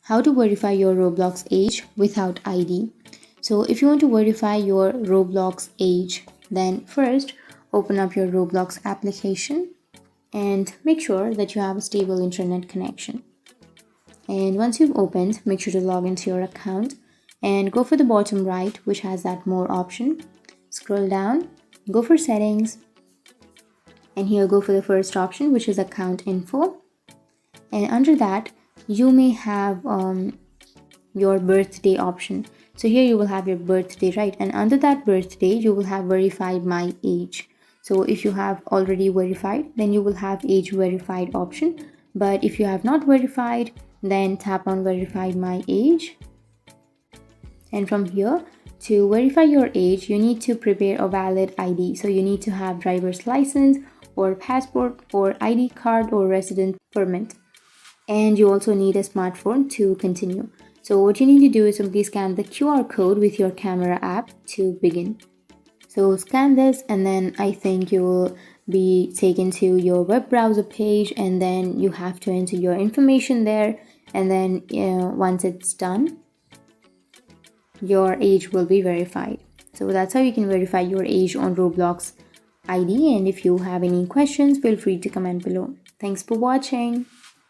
how to verify your Roblox age without ID. So if you want to verify your Roblox age, then first open up your Roblox application and make sure that you have a stable internet connection. And once you've opened, make sure to log into your account and go for the bottom right, which has that more option. Scroll down, go for settings, and here go for the first option, which is account info. And under that, you may have your birthday option. So here you will have your birthday, right? And under that birthday, you will have verified my age. So if you have already verified, then you will have age verified option. But if you have not verified, then tap on verify my age. And from here, to verify your age, you need to prepare a valid ID. So you need to have driver's license or passport or ID card or resident permit. And you also need a smartphone to continue. So what you need to do is simply scan the QR code with your camera app to begin. So scan this, and then I think you will be taken to your web browser page, and then you have to enter your information there. And then once it's done, your age will be verified. So that's how you can verify your age on Roblox ID. And if you have any questions, feel free to comment below. Thanks for watching.